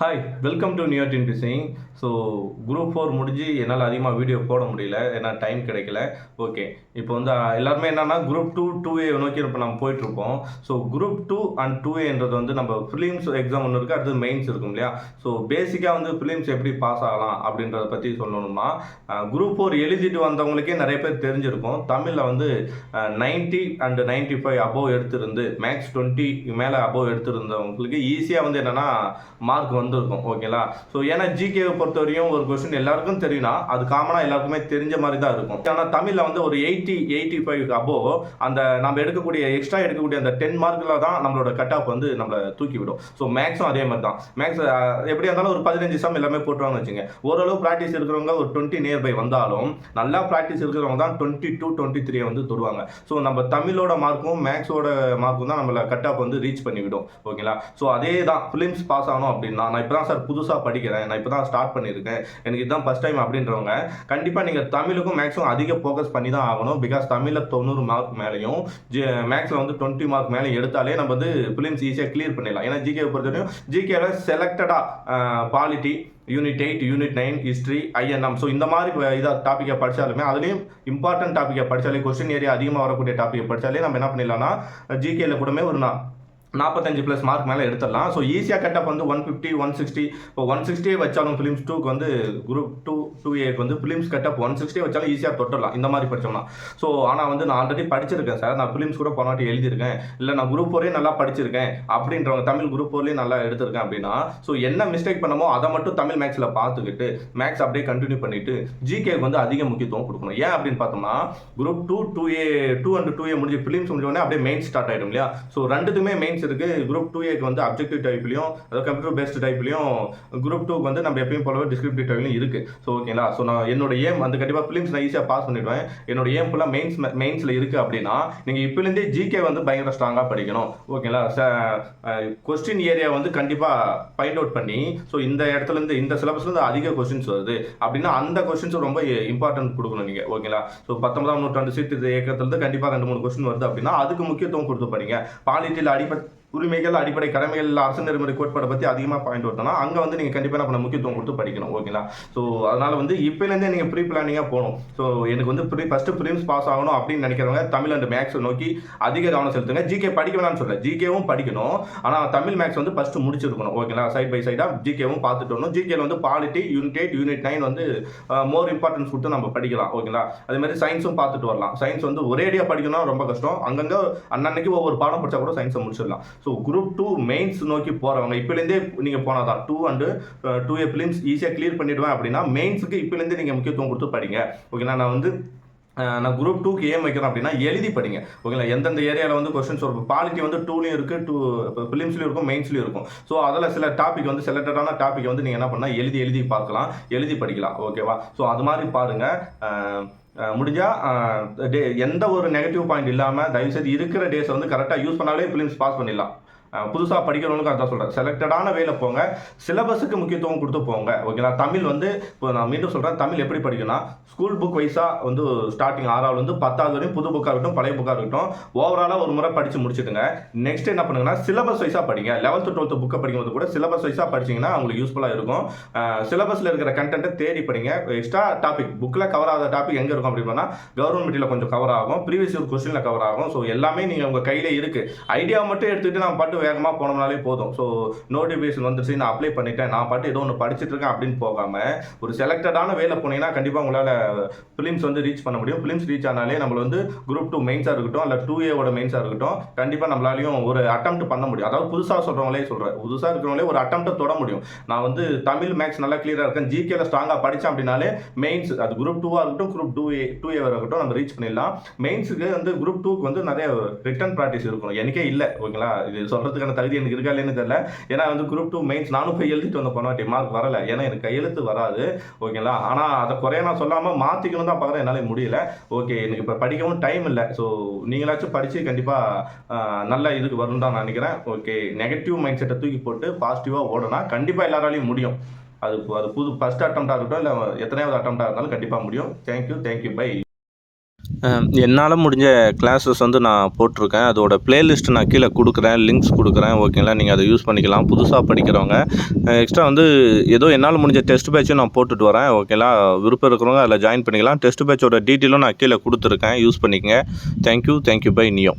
Hi welcome to new tin design. So group 4 முடிஞ்சு என்னால் அதிகமாக வீடியோ போட முடியல, ஏன்னா டைம் கிடைக்கல. ஓகே, இப்போ வந்து எல்லாருமே என்னன்னா குரூப் 2A நோக்கி இப்போ நம்ம போயிட்டுருப்போம். ஸோ குரூப் 2 அண்ட் 2Aன்றது வந்து நம்ம ப்ரிலிம்ஸ் எக்ஸாம் ஒன்று இருக்குது, அடுத்தது மெயின்ஸ் இருக்கும் இல்லையா. ஸோ பேசிக்காக வந்து ப்ரிலிம்ஸ் எப்படி பாஸ் ஆகலாம் அப்படின்றத பற்றி சொல்லணும்னா, குரூப் 4 எழுதிட்டு வந்தவங்களுக்கே நிறைய பேர் தெரிஞ்சிருக்கும். தமிழில் வந்து 90 அண்ட் 95 அபோவ் எடுத்திருந்து மேக்ஸ் 20 மேலே அபோவ் எடுத்திருந்தவங்களுக்கு ஈஸியாக வந்து என்னென்னா மார்க் வந்திருக்கும். ஓகேங்களா. ஸோ ஏன்னா ஜிகேவை பொறுத்தவரையும் ஒரு கொஸ்டின் எல்லாருக்கும் தெரியும்னா அது காமனாக எல்லாருக்குமே தெரிஞ்ச மாதிரி தான் இருக்கும். ஆனால் தமிழில் வந்து ஒரு 85 அபோவ் அந்த நம்ம எக்ஸ்ட்ரா எடுக்கக்கூடிய அந்த 10 மார்க்கில் தான் நம்மளோட கட் ஆஃப் வந்து நம்மளை தூக்கி விடும். ஸோ மேக்ஸும் அதே மாதிரி தான். மேக்ஸ் எப்படி இருந்தாலும் ஒரு 15 சம் எல்லாமே போட்டுருவாங்கன்னு வச்சுங்க. ஓரளவு ப்ராக்டிஸ் இருக்கிறவங்க ஒரு 20 நியர்பை வந்தாலும் நல்லா ப்ராக்டிஸ் இருக்கிறவங்க தான் 22 23 வந்து தொடுவாங்க. ஸோ நம்ம தமிழோட மார்க்கும் மேக்ஸோட மார்க்கும் தான் நம்மளை கட் ஆஃப் வந்து ரீச் பண்ணிவிடும். ஓகேங்களா. ஸோ அதே தான் ஃபிலிம்ஸ் பாஸ் ஆகணும் அப்படின்னா, நான் இப்போ தான் சார் புதுசாக படிக்கிறேன், நான் இப்போ தான் ஸ்டார்ட் பண்ணியிருக்கேன், எனக்கு இதுதான் ஃபஸ்ட் டைம் அப்படின்றவங்க கண்டிப்பாக நீங்கள் தமிழுக்கும் மேக்ஸும் அதிக ஃபோக்கஸ் பண்ணி தான் ஆகணும். பிகாஸ் தமிழில் 90 மார்க் மேலேயும் மேக்ஸில் வந்து 20 மார்க் மேலே எடுத்தாலே நம்ம வந்து ஃபிலிம்ஸ் ஈஸியாக கிளியர் பண்ணிடலாம். ஏன்னா ஜிகேவை பொறுத்தவரைக்கும் ஜிகேல செலக்டடாக polity, unit 8, unit 9, history, INM, so இந்த மாதிரி இதாக டாப்பிக்கை படித்தாலுமே அதுலேயும் இம்பார்ட்டன்ட் டாப்பிக்கை படித்தாலே, கொஸ்டின் ஏரியா அதிகமாக வரக்கூடிய டாப்பிக்கை படித்தாலே நம்ம என்ன பண்ணிடலாம்னா ஜிகேல கூடமே ஒரு 45+ மார்க் மேலே எடுத்துடலாம். ஸோ ஈஸியாக கட்டப் வந்து 150 160. இப்போ 160 வச்சாலும் ஃபிலிம்ஸ் 2க்கு வந்து குரூப் 2A வந்து ஃபிலிம்ஸ் கட்டப் 160 வச்சாலும் ஈஸியாக தொட்டுடலாம் இந்த மாதிரி படித்தோம்னா. ஸோ ஆனால் வந்து நான் ஆல்ரெடி படிச்சிருக்கேன் சார், நான் ஃபிலிம்ஸ் கூட போனாட்டி எழுதியிருக்கேன், இல்லை நான் குரூப் 4 நல்லா படிச்சிருக்கேன் அப்படின்றவங்க, தமிழ் குரூப் 4 நல்லா எடுத்திருக்கேன் அப்படின்னா, ஸோ என்ன மிஸ்டேக் பண்ணமோ அதை மட்டும் தமிழ் மேக்ஸில் பார்த்துக்கிட்டு மேக்ஸ் அப்படியே கண்டினியூ பண்ணிட்டு ஜிகேக்கு வந்து அதிக முக்கியத்துவம் கொடுக்கணும். ஏன் அப்படின்னு பார்த்தோம்னா குரூப் 2 அண்ட் 2A முடிஞ்சு ஃபிலிம்ஸ் முடிஞ்சோடனே அப்படியே மெயின் ஸ்டார்ட் ஆகிடும் இல்லையா. ஸோ ரெண்டுத்துமே மெயின்ஸ் இருக்கு. குரூப் 2A வந்து அப்ஜெக்டிவ் டைப்லயும், அதாவது கம்ப்யூட்டர் பேஸ்ட் டைப்லயும், குரூப் 2 வந்து நம்ம எப்பயும் போலவே டிஸ்கிரிப்டிவ் டைப்லயும் இருக்கு. ஸோ ஓகேங்களா. ஸோ நான் என்னோட ஏம் வந்து கண்டிப்பாக ஃபிலிம்ஸ் நான் ஈஸியாக பாஸ் பண்ணிடுவேன். என்னோட ஏம் ஃபுல்லாக மெயின்ஸில் இருக்கு அப்படின்னா நீங்கள் இப்போலேருந்தே ஜிகே வந்து பயங்கர ஸ்ட்ராங்காக படிக்கணும். ஓகேங்களா. கொஸ்டின் ஏரியா வந்து கண்டிப்பாக ஃபைண்ட் அவுட் பண்ணி, ஸோ இந்த இடத்துலேருந்து இந்த சிலபஸ்லேருந்து அதிக கொஸ்டின்ஸ் வருது அப்படின்னா அந்த கொஸ்டின்ஸ் ரொம்ப இம்பார்ட்டன்ட் கொடுக்கணும் நீங்கள். ஓகேங்களா. ஸோ 19ஆம் நூற்றாண்டு சீர்திருத்த இயக்கத்துலேருந்து கண்டிப்பாக 2-3 கொஸ்டின் வருது அப்படின்னா அதுக்கு முக்கியத்துவம் கொடுத்து படிங்க. பாலிட்டியில் உரிமைகள், அடிப்படை கடமைகள், அரசு நெறிமுறை கோட்பாடை பற்றி அதிகமாக பாயிண்ட் வரணும்னா அங்கே வந்து நீங்கள் கண்டிப்பாக என்ன பண்ண முக்கியத்துவம் கொடுத்து படிக்கணும். ஓகேங்களா. ஸோ அதனால் வந்து இப்போலேருந்தே நீங்கள் ப்ரீ பிளானிங்காக போகணும். ஸோ எனக்கு வந்து ஃபஸ்ட்டு ஃபிலிம்ஸ் பாஸ் ஆகணும் அப்படின்னு நினைக்கிறவங்க தமிழ் அண்ட் மேக்ஸ் நோக்கி அதிக கவனம் செலுத்துங்க. ஜிகே படிக்க வேணாம்னு சொல்ல, ஜிகேவும் படிக்கணும், ஆனால் தமிழ் மேக்ஸ் வந்து ஃபஸ்ட்டு முடிச்சிருக்கணும். ஓகேங்களா. சைட் பை சைடாக ஜிகேவும் பார்த்துட்டு வரணும். ஜிகேல வந்து பாலிட்டி, யூனிட் 8, யூனிட் 9 வந்து மோர் இம்பார்ட்டன்ஸ் கொடுத்து நம்ம படிக்கலாம். ஓகேங்களா. அதே மாதிரி சயின்ஸும் பார்த்துட்டு வரலாம். சயின்ஸ் வந்து ஒரேடியாக படிக்கணும் ரொம்ப கஷ்டம், அங்கங்கே அன்னன்னைக்கு ஒவ்வொரு பாடம் படித்தா கூட சயின்ஸை முடிச்சிடலாம். ஸோ குரூப் 2 மெயின்ஸ் நோக்கி போகிறவங்க இப்போலேருந்தே நீங்கள் போனால் தான் 2 அண்ட் 2A ஃபிலிம்ஸ் ஈஸியாக கிளியர் பண்ணிவிடுவேன் அப்படின்னா மெயின்ஸுக்கு இப்போலேருந்தே நீங்கள் முக்கியத்துவம் கொடுத்து படிங்க. ஓகேங்களா. நான் குரூப் 2க்கு ஏம் வைக்கிறேன் அப்படின்னா எழுதி படிங்க. ஓகேங்களா. எந்தெந்த ஏரியாவில் வந்து கொஸ்டின்ஸ் வரும், பாலிட்டி வந்து 2லையும் இருக்குது, ஃபிலிம்ஸ்லையும் இருக்கும், மெயின்ஸ்லையும் இருக்கும். ஸோ அதில் சில டாபிக் வந்து செலக்டடான டாபிக் வந்து நீங்கள் என்ன பண்ணால் எழுதி பார்க்கலாம், எழுதி படிக்கலாம். ஓகேவா. ஸோ அது மாதிரி பாருங்கள். முடிஞ்சால் எந்த ஒரு நெகட்டிவ் பாயிண்ட் இல்லாமல் தயவுசெய்து இருக்கிற டேஸை வந்து கரெக்டாக யூஸ் பண்ணாலே ஃபிலிம்ஸ் பாஸ் பண்ணிடலாம். புதுசாக படிக்கிறவங்களுக்கு அதான் சொல்கிறேன், செலக்டடான வேலை போங்க, சிலபஸுக்கு முக்கியத்துவம் கொடுத்து போங்க. ஓகேங்களா. தமிழ் வந்து இப்போ நான் மீண்டும் சொல்கிறேன், தமிழ் எப்படி படிக்கணும்னா ஸ்கூல் புக் வைஸாக வந்து ஸ்டார்டிங் 6வது வந்து 10வது வரையும் புது புக்காக இருக்கட்டும், பழைய புக்காக இருக்கட்டும், ஓவராலாக ஒரு முறை படித்து முடிச்சுட்டுங்க. நெக்ஸ்ட் என்ன பண்ணுங்கன்னா சிலபஸ் வைஸாக படிங்க. 11th 12th புக்கை படிக்கும்போது கூட சிலபஸ் வைஸாக படிச்சிங்கன்னா உங்களுக்கு யூஸ்ஃபுல்லாக இருக்கும். சிலபஸில் இருக்கிற கண்டென்ட்டை தேடி படிங்க. எக்ஸ்ட்ரா டாபிக் புக்கில் கவர் ஆகாத டாபிக் எங்கே இருக்கும் அப்படின்னா கவர்மெண்ட் மெட்டீரியல் கொஞ்சம் கவர் ஆகும், ப்ரீவியஸ் இயர் கொஸ்டினில் கவர் ஆகும். ஸோ எல்லாமே நீங்கள் உங்கள் கையில் இருக்குது. ஐடியா மட்டும் எடுத்துகிட்டு நான் பாட்டு வேகமாக போனோம்னாலே போதும். ஸோ நோட்டிஃபிகேஷன் வந்துச்சு, நான் அப்ளை பண்ணிட்டேன், நான் பாட்டு ஏதோ ஒன்று படிச்சுட்டு இருக்கேன் அப்படின்னு போகாமல் ஒரு செலக்டடான வேலை போனீங்கன்னா கண்டிப்பாக உங்களால் ஃபிலிம்ஸ் வந்து ரீச் பண்ண முடியும். ஃபிலிம்ஸ் ரீச் ஆனாலே நம்மள வந்து குரூப் 2 மெயின்ஸாக இருக்கட்டும், இல்லை 2Aவோட மெயின்ஸாக இருக்கட்டும், கண்டிப்பாக நம்மளாலையும் ஒரு அட்டெம்ப்ட் பண்ண முடியும். அதாவது புதுசாக சொல்கிறவங்களே சொல்கிறேன், புதுசாக இருக்கிறவங்களே ஒரு அட்டெம்ப்ட்டை தொட முடியும். நான் வந்து தமிழ் மேக்ஸ் நல்லா கிளியராக இருக்கேன், ஜிகேல ஸ்ட்ராங்காக படித்தேன் அப்படின்னாலே மெயின்ஸ் அது குரூப் 2ஆக இருக்கட்டும், குரூப் 2A இருக்கட்டும் நம்ம ரீச் பண்ணிடலாம். மெயின்ஸுக்கு வந்து குரூப் 2க்கு வந்து நிறைய ரிட்டன் ப்ராக்டிஸ் இருக்கணும். எனக்கே இல்லை. ஓகேங்களா. இது சொல்கிறதுக்கான தகுதி எனக்கு இருக்கா இல்லைன்னு தெரியல. ஏன்னா வந்து குரூப் 2 மெயின்ஸ் நானும் போய் எழுதிட்டு வந்த போனாட்டி மார்க் வரல, ஏன்னா எனக்கு கையெழுத்து வராது. ஓகேங்களா. ஆனால் அதை குறைய நான் சொல்லாமல் மாற்றிக்கணும் தான் பார்க்குறேன், என்னால் முடியல. ஓகே, எனக்கு இப்போ படிக்கவும் டைம் இல்லை. ஸோ நீங்களாச்சும் படித்து கண்டிப்பாக நல்ல இதுக்கு வரணும் தான் நான் நினைக்கிறேன். ஓகே, நெகட்டிவ் மைண்ட் செட்டை தூக்கி போட்டு பாசிட்டிவாக ஓடனா கண்டிப்பாக எல்லாராலையும் முடியும். அது ஃபஸ்ட் அட்டம்ப்டாக இருக்கட்டும், இல்லை எத்தனையாவது அட்டம்ப்டாக இருந்தாலும் கண்டிப்பாக முடியும். தேங்க்யூ. பை. என்னால் முடிஞ்ச கிளாஸஸ் வந்து நான் போட்டிருக்கேன். அதோட பிளேலிஸ்ட் நான் கீழே கொடுக்குறேன், லிங்க்ஸ் கொடுக்குறேன். ஓகேங்களா, நீங்கள் அதை யூஸ் பண்ணிக்கலாம் புதுசாக படிக்கிறவங்க. எக்ஸ்ட்ரா வந்து ஏதோ என்னால் முடிஞ்ச டெஸ்ட் பேட்சும் நான் போட்டுட்டு வரேன். ஓகேங்களா, விருப்பம் இருக்கிறவங்க அதில் ஜாயின் பண்ணிக்கலாம். டெஸ்ட் பேட்சோட டீட்டெயிலும் நான் கீழே கொடுத்துருக்கேன், யூஸ் பண்ணிக்கங்க. Thank you bye neo.